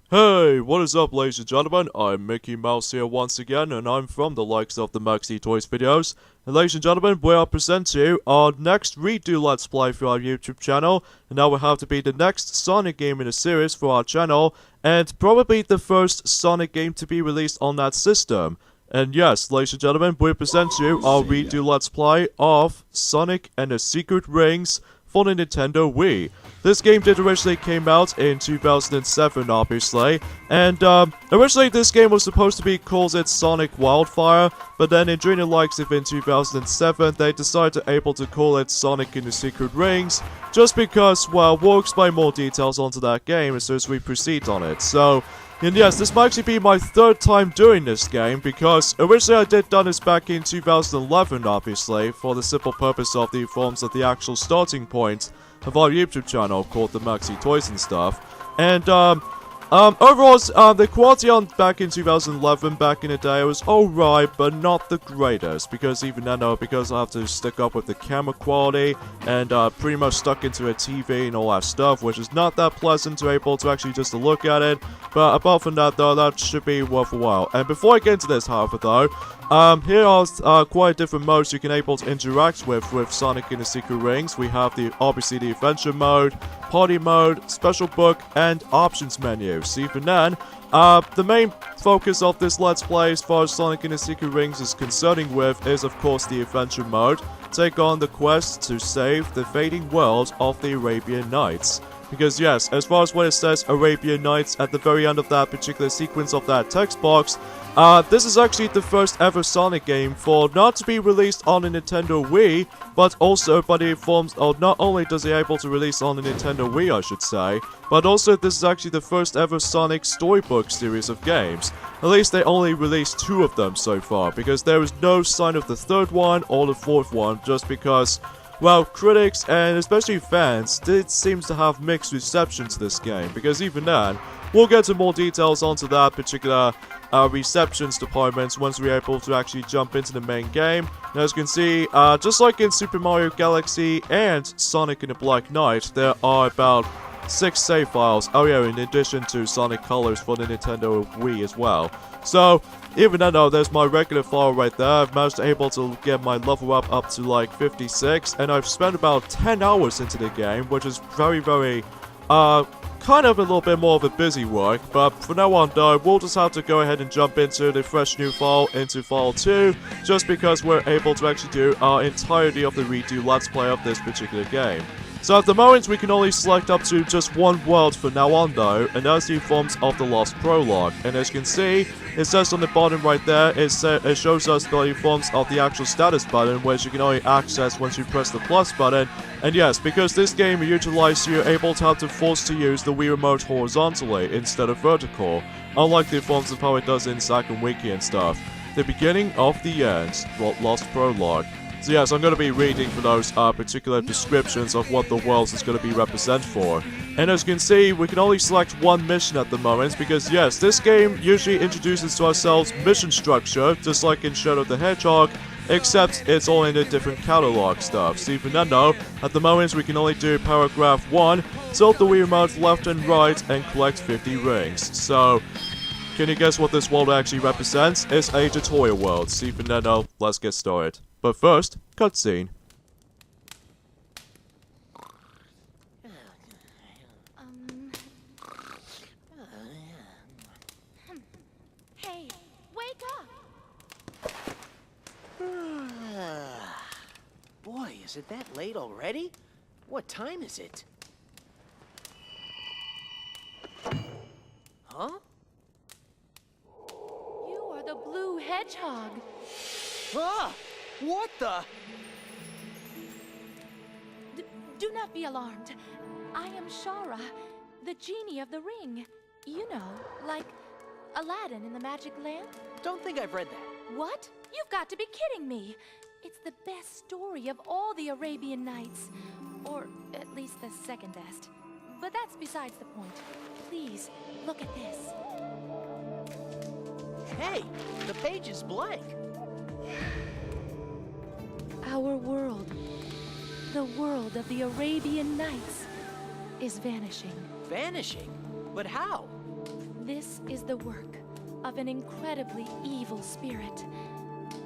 Hey, what is up, ladies and gentlemen? I'm Mickey Mouse here once again, and I'm from the likes of the Maxi Toys videos. And ladies and gentlemen, we are presenting you our next redo Let's Play for our YouTube channel, and now will have to be the next Sonic game in the series for our channel, and probably the first Sonic game to be released on that system. And yes, ladies and gentlemen, we present you our redo Let's Play of Sonic and the Secret Rings for the Nintendo Wii. This game did originally came out in 2007, obviously, and originally this game was supposed to be called Sonic Wildfire, but then during the likes of in 2007, they decided to call it Sonic and the Secret Rings, just because, well, we'll explain more details onto that game as soon as we proceed on it. So, and yes, this might actually be my third time doing this game, because originally I did done this back in 2011, obviously, for the simple purpose of the forms of the actual starting point of our YouTube channel called the Maxi Toys and stuff. And, overall, the quality on back in 2011, back in the day, was alright, but not the greatest, because even then, because I have to stick up with the camera quality, and, pretty much stuck into a TV and all that stuff, which is not that pleasant to able to actually just to look at it, but apart from that, though, that should be worth a while. And before I get into this, however, though, here are quite different modes you can able to interact with Sonic and the Secret Rings. We have obviously the adventure mode, party mode, special book, and options menu. So even then, the main focus of this Let's Play as far as Sonic and the Secret Rings is concerning with is of course the adventure mode. Take on the quest to save the fading world of the Arabian Nights. Because yes, as far as when it says Arabian Nights at the very end of that particular sequence of that text box, this is actually the first ever Sonic game for not to be released on the Nintendo Wii, but also by the forms of not only does it able to release on the Nintendo Wii, I should say, but also this is actually the first ever Sonic storybook series of games. At least they only released 2 of them so far, because there is no sign of the 3rd one or the 4th one, just because, well, critics and especially fans did seem to have mixed reception to this game, because even then, we'll get to more details onto that particular receptions department once we're able to actually jump into the main game. And as you can see, just like in Super Mario Galaxy and Sonic and the Black Knight, there are about 6 save files. Oh yeah, in addition to Sonic Colors for the Nintendo Wii as well. So, even though there's my regular file right there, I've managed to get my level up to like 56, and I've spent about 10 hours into the game, which is very, kind of a little bit more of a busy work, but for now on though, we'll just have to go ahead and jump into the fresh new file, into file 2, just because we're able to actually do our entirety of the redo Let's Play of this particular game. So at the moment, we can only select up to just one world for now on though, and that's the forms of the Lost Prologue. And as you can see, it says on the bottom right there, it shows us the forms of the actual status button, which you can only access once you press the plus button. And yes, because this game utilizes you're able to have to force to use the Wii Remote horizontally instead of vertical, unlike the forms of how it does in Zack and Wiki and stuff. The beginning of the end, Lost Prologue. So yes, I'm going to be reading for those particular descriptions of what the world is going to be represented for. And as you can see, we can only select one mission at the moment, because yes, this game usually introduces to ourselves mission structure, just like in Shadow the Hedgehog, except it's all in a different catalog stuff. So even then though, at the moment we can only do paragraph 1, tilt the Wii Remote left and right, and collect 50 rings. So, can you guess what this world actually represents? It's a tutorial world. So even then though, let's get started. But first, cutscene. Hey, wake up! Boy, is it that late already? What time is it? Huh? You are the blue hedgehog. Ah! What the? Do not be alarmed. I am Shara, the genie of the ring. You know, like Aladdin in the magic lamp. Don't think I've read that. What? You've got to be kidding me. It's the best story of all the Arabian Nights. Or at least the second best. But that's besides the point. Please, look at this. Hey, the page is blank. Our world, the world of the Arabian Nights, is vanishing. Vanishing? But how? This is the work of an incredibly evil spirit,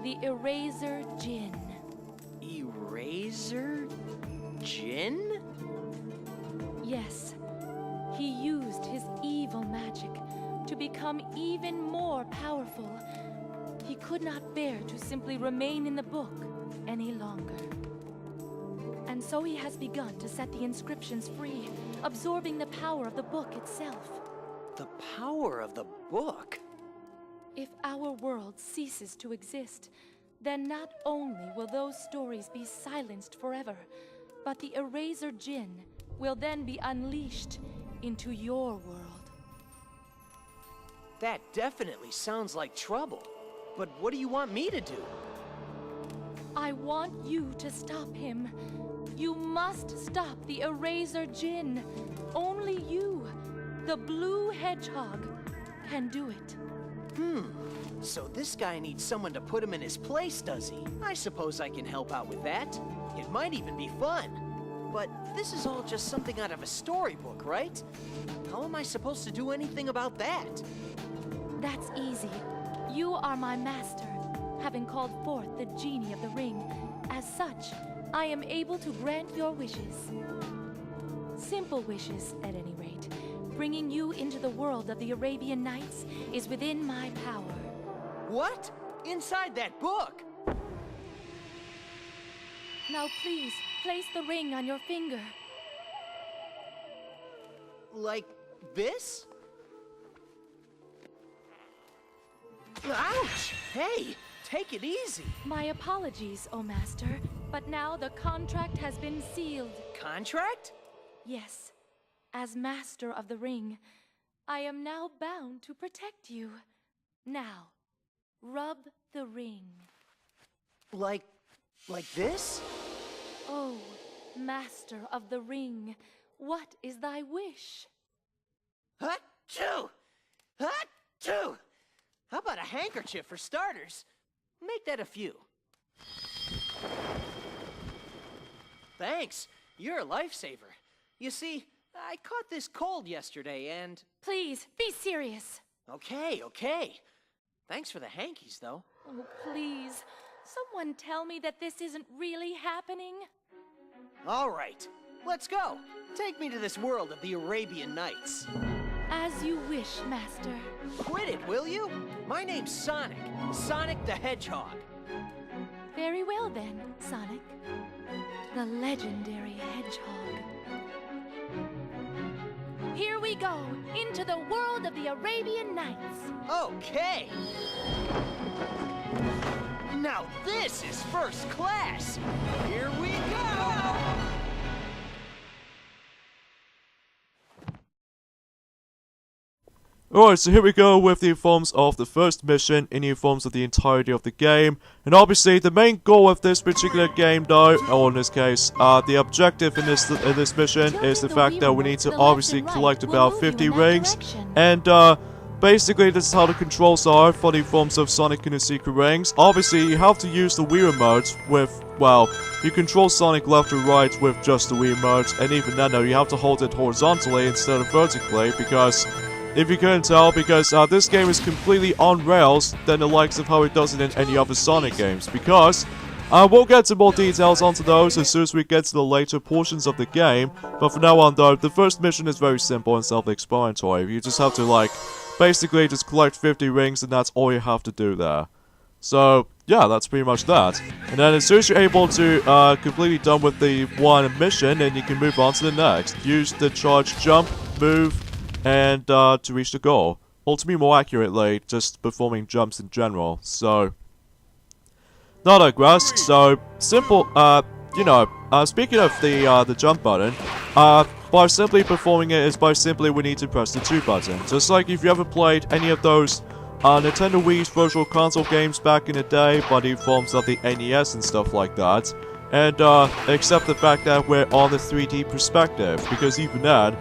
the Eraser Djinn. Eraser Djinn? Yes, he used his evil magic to become even more powerful. He could not bear to simply remain in the book any longer. And so he has begun to set the inscriptions free, absorbing the power of the book itself. The power of the book? If our world ceases to exist, then not only will those stories be silenced forever, but the Eraser Djinn will then be unleashed into your world. That definitely sounds like trouble. But what do you want me to do? I want you to stop him. You must stop the Eraser Djinn. Only you, the Blue Hedgehog, can do it. So this guy needs someone to put him in his place, does he? I suppose I can help out with that. It might even be fun. But this is all just something out of a storybook, right? How am I supposed to do anything about that? That's easy. You are my master, having called forth the genie of the ring. As such, I am able to grant your wishes. Simple wishes, at any rate. Bringing you into the world of the Arabian Nights is within my power. What? Inside that book? Now please, place the ring on your finger. Like this? Ouch! Hey, take it easy. My apologies, O Master, but now the contract has been sealed. Contract? Yes, as Master of the Ring, I am now bound to protect you. Now, rub the ring. Like this? Oh, Master of the Ring, what is thy wish? Achoo! Achoo! How about a handkerchief for starters? Make that a few. Thanks. You're a lifesaver. You see, I caught this cold yesterday and... Please, be serious. Okay. Thanks for the hankies, though. Oh, please. Someone tell me that this isn't really happening. All right. Let's go. Take me to this world of the Arabian Nights. As you wish, Master. Quit it, will you? My name's Sonic. Sonic the Hedgehog. Very well then, Sonic. The legendary hedgehog. Here we go, into the world of the Arabian Nights. Okay. Now this is first class. Here we go. Alright, so here we go with the informs of the first mission in the informs of the entirety of the game. And obviously, the main goal of this particular game though, or in this case, the objective in this mission is the fact that we need to obviously collect about 50 rings. And basically this is how the controls are for the informs of Sonic and the Secret Rings. Obviously, you have to use the Wii Remote with, well, you control Sonic left or right with just the Wii Remote. And even then though, you have to hold it horizontally instead of vertically because... if you couldn't tell, because this game is completely on rails than the likes of how it does it in any other Sonic games. Because we'll get some more details onto those as soon as we get to the later portions of the game. But for now on though, the first mission is very simple and self-explanatory. You just have to basically just collect 50 rings and that's all you have to do there. So yeah, that's pretty much that. And then as soon as you're able to completely done with the one mission, then you can move on to the next. Use the charge jump, move, and to reach the goal. Or to be more accurately, just performing jumps in general. So, not digress. So, simple, speaking of the jump button, by simply performing it is by simply we need to press the 2 button. Just like if you ever played any of those Nintendo Wii's Virtual Console games back in the day, by the forms of the NES and stuff like that. And, except the fact that we're on the 3D perspective, because even then,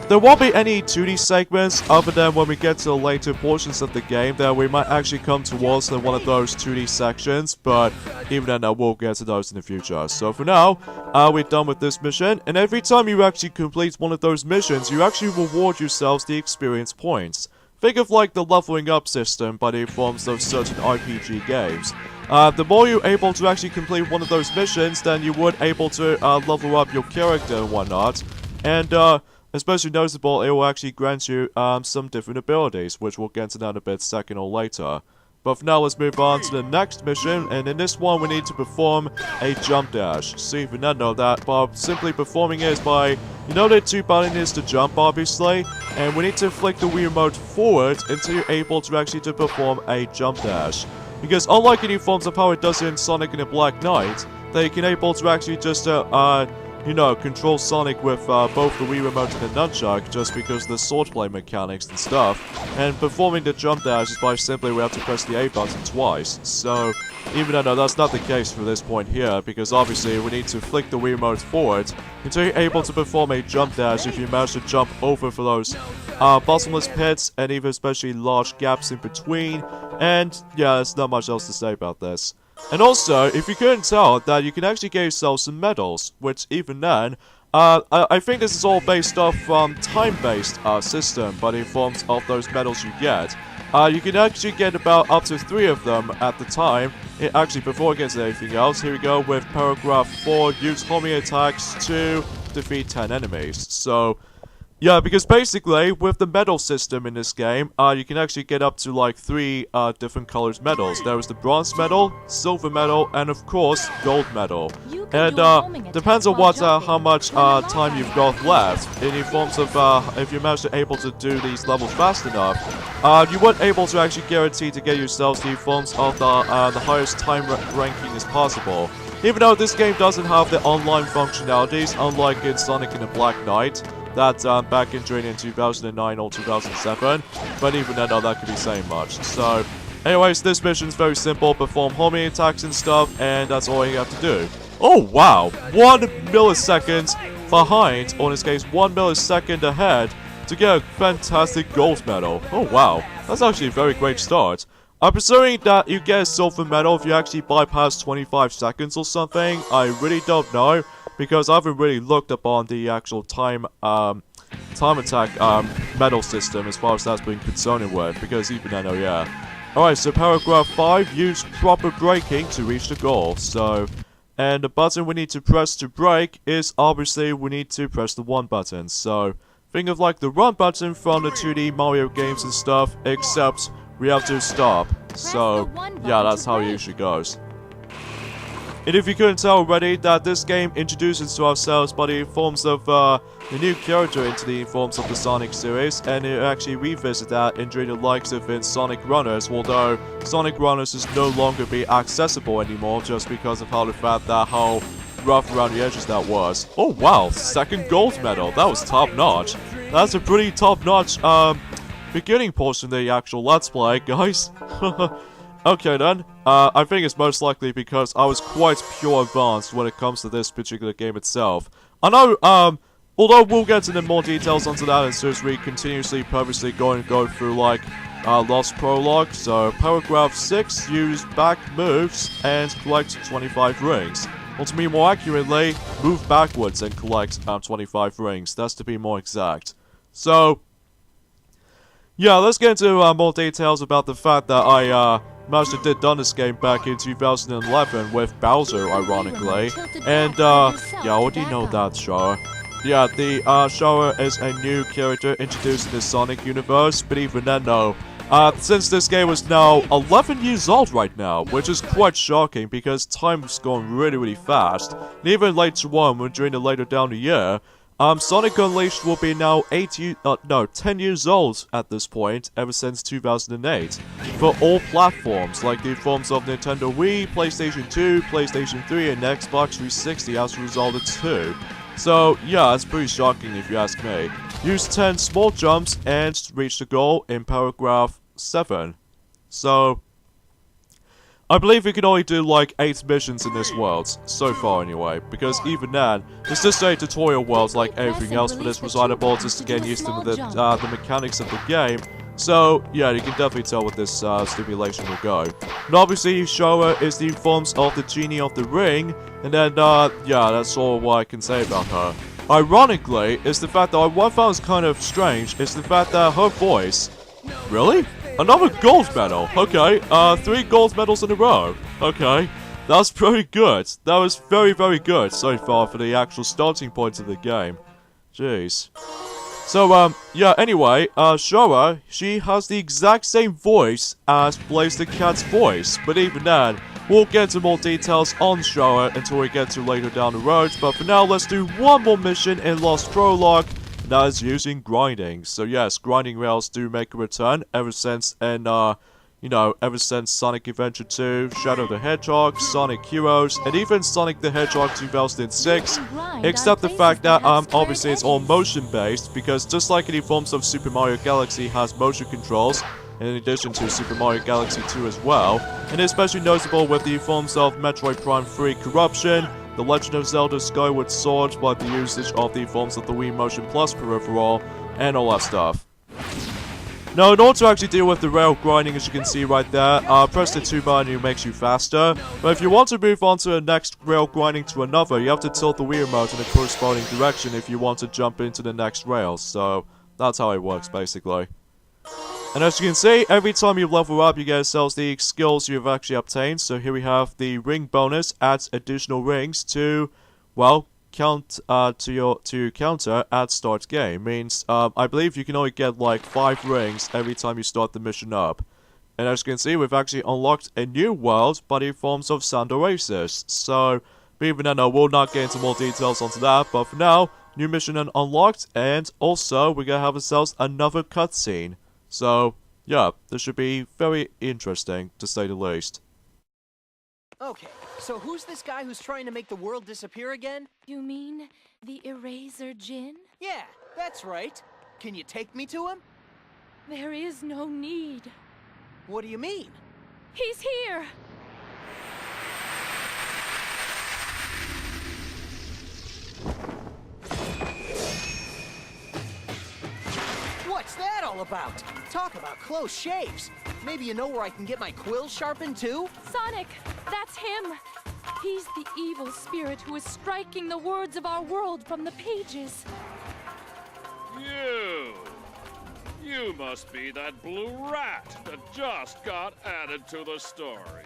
there won't be any 2D segments other than when we get to the later portions of the game that we might actually come towards one of those 2D sections, but even then we'll get to those in the future. So for now, we're done with this mission, and every time you actually complete one of those missions, you actually reward yourselves the experience points. Think of like the leveling up system by the forms of certain RPG games. The more you're able to actually complete one of those missions, then you would able to level up your character and whatnot, and especially noticeable, it will actually grant you some different abilities, which we'll get to that in a bit second or later. But for now, let's move on to the next mission, and in this one we need to perform a jump dash. So if you not know that, but simply performing it is by, you know the 2 button is to jump obviously, and we need to flick the Wii Remote forward until you're able to actually to perform a jump dash. Because unlike any forms of how it does in Sonic and the Black Knight, that you can able to actually just you know, control Sonic with both the Wii Remote and the nunchuck, just because of the swordplay mechanics and stuff. And performing the jump dash is by simply we have to press the A button twice. So, even though that's not the case for this point here, because obviously we need to flick the Wii Remote forward until you're able to perform a jump dash if you manage to jump over for those bottomless pits, and even especially large gaps in between. And yeah, there's not much else to say about this. And also, if you couldn't tell, that you can actually get yourself some medals, which even then, I think this is all based off from time-based system, but in forms of those medals you get. You can actually get about up to 3 of them at the time. Actually, before I get to anything else, here we go with paragraph 4, use homing attacks to defeat 10 enemies. So, yeah, because basically, with the medal system in this game, you can actually get up to like 3 different colored medals. There is the bronze medal, silver medal, and of course, gold medal. And depends on what, how much time you've got left. In the forms of, if you manage to able to do these levels fast enough, you weren't able to actually guarantee to get yourselves the forms of the highest time ranking as possible. Even though this game doesn't have the online functionalities, unlike in Sonic and the Black Knight, that back in 2009 or 2007, but even then, that could be saying much. So, anyways, this mission's very simple, perform homing attacks and stuff, and that's all you have to do. Oh wow, 1 millisecond behind, or in this case, 1 millisecond ahead, to get a fantastic gold medal. Oh wow, that's actually a very great start. I'm presuming that you get a silver medal if you actually bypass 25 seconds or something. I really don't know, because I haven't really looked upon the actual time attack medal system as far as that's been concerned with, because even then, oh yeah. Alright, so paragraph 5, use proper braking to reach the goal. So, and the button we need to press to brake is obviously we need to press the 1 button. So, think of like the run button from the 2D Mario games and stuff, except we have to stop. So, yeah, that's how it usually goes. And if you couldn't tell already, that this game introduces to ourselves by the forms of the new character into the forms of the Sonic series, and it actually revisit that during the likes of in Sonic Runners, although Sonic Runners is no longer be accessible anymore just because of how the fact that how rough around the edges that was. Oh wow, 2nd gold medal, that was top notch. That's a pretty top notch beginning portion of the actual Let's Play, guys. Okay then, I think it's most likely because I was quite pure advanced when it comes to this particular game itself. I know, although we'll get into more details onto that as soon as we continuously purposely go through like Lost Prologue. So paragraph 6, use back moves and collect 25 rings. Or to be more accurately, move backwards and collect 25 rings. That's to be more exact. So, yeah, let's get into more details about the fact that I managed to done this game back in 2011 with Bowser, ironically. And, yeah, what do you know that, Shara? Yeah, the, Shara is a new character introduced in the Sonic universe, but even then, no. Since this game is now 11 years old right now, which is quite shocking because time's going really fast. And even later on, during the later down the year, Sonic Unleashed will be now 10 years old at this point, ever since 2008, for all platforms, like the forms of Nintendo Wii, PlayStation 2, PlayStation 3, and Xbox 360 as a result of 2. So, yeah, it's pretty shocking if you ask me. Use 10 small jumps and reach the goal in paragraph 7. So, I believe we can only do like 8 missions in this world, so far anyway, because even then, it's just a tutorial world like everything else for this recitable, just to get used to the mechanics of the game. So, yeah, you can definitely tell what this stimulation will go. And obviously, Shora is the forms of the Genie of the Ring, and then, yeah, that's all what I can say about her. Ironically, is the fact that what I found was kind of strange, is the fact that her voice... Really? Another gold medal. Okay, 3 gold medals in a row. Okay, that's pretty good. That was very, very good so far for the actual starting point of the game. Jeez. So, yeah, anyway, Shora, she has the exact same voice as Blaze the Cat's voice. But even then, we'll get into more details on Shora until we get to later down the road. But for now, let's do one more mission in Lost Prologue. That is using grinding. So yes, grinding rails do make a return ever since ever since Sonic Adventure 2, Shadow the Hedgehog, Sonic Heroes, and even Sonic the Hedgehog 2006. Except the fact that obviously it's all motion based, because just like in the forms of Super Mario Galaxy has motion controls, in addition to Super Mario Galaxy 2 as well, and especially notable with the forms of Metroid Prime 3 Corruption, The Legend of Zelda Skyward Sword, but the usage of the forms of the Wii Motion Plus peripheral, and all that stuff. Now, in order to actually deal with the rail grinding, as you can see right there, press the 2 button and it makes you faster. But if you want to move on to the next rail grinding to another, you have to tilt the Wii remote in the corresponding direction if you want to jump into the next rail. So, that's how it works, basically. And as you can see, every time you level up, you get yourselves the skills you've actually obtained. So here we have the ring bonus, adds additional rings to, well, to counter at start game. Means, I believe you can only get like 5 rings every time you start the mission up. And as you can see, we've actually unlocked a new world by the forms of Sand Oasis. So, even then, I will not get into more details onto that, but for now, new mission unlocked, and also, we're gonna have ourselves another cutscene. So, yeah, this should be very interesting, to say the least. Okay, so who's this guy who's trying to make the world disappear again? You mean the Eraser Djinn? Yeah, that's right. Can you take me to him? There is no need. What do you mean? He's here! What's that all about? Talk about close shaves. Maybe you know where I can get my quill sharpened too? Sonic! That's him! He's the evil spirit who is striking the words of our world from the pages. You must be that blue rat that just got added to the story.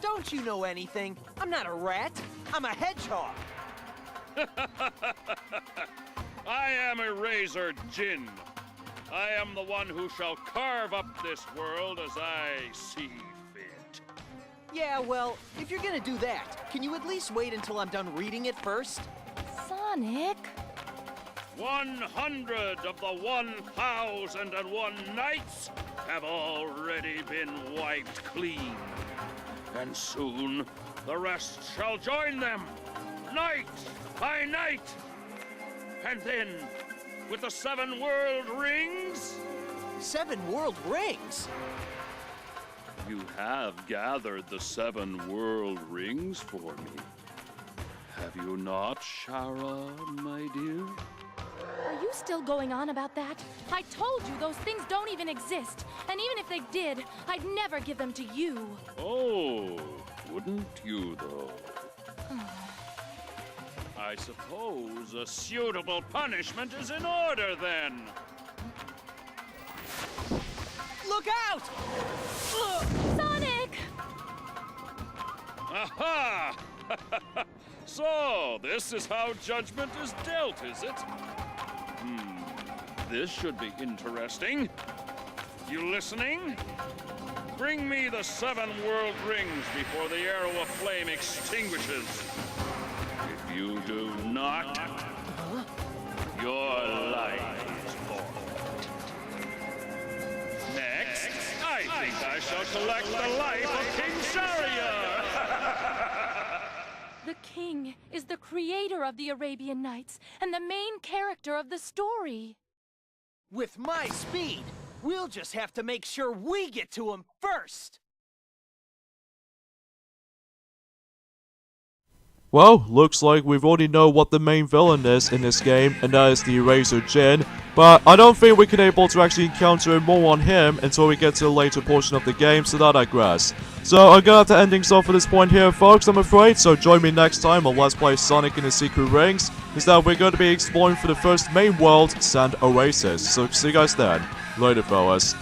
Don't you know anything? I'm not a rat. I'm a hedgehog. I am Eraser Djinn. I am the one who shall carve up this world as I see fit. Yeah, well, if you're gonna do that, can you at least wait until I'm done reading it first? Sonic? 100 of the 1,001 nights have already been wiped clean. And soon, the rest shall join them, night by night. And then, with the 7 world rings... 7 world rings? You have gathered the 7 world rings for me. Have you not, Shara, my dear? Are you still going on about that? I told you those things don't even exist. And even if they did, I'd never give them to you. Oh, wouldn't you, though? I suppose a suitable punishment is in order, then. Look out! Sonic! Aha! So, this is how judgment is dealt, is it? This should be interesting. You listening? Bring me the 7 world rings before the arrow of flame extinguishes. If you do not, your life is forfeit. Next, I think I shall collect the life of King Shahryar. The king is the creator of the Arabian Nights and the main character of the story. With my speed, we'll just have to make sure we get to him first. Well, looks like we've already know what the main villain is in this game, and that is the Eraser Jin. But I don't think we can able to actually encounter more on him until we get to the later portion of the game, so that I digress. So I'm gonna have to end things off at this point here, folks, I'm afraid. So join me next time on Let's Play Sonic and the Secret Rings, is that we're going to be exploring for the first main world, Sand Oasis. So see you guys then. Later, fellas.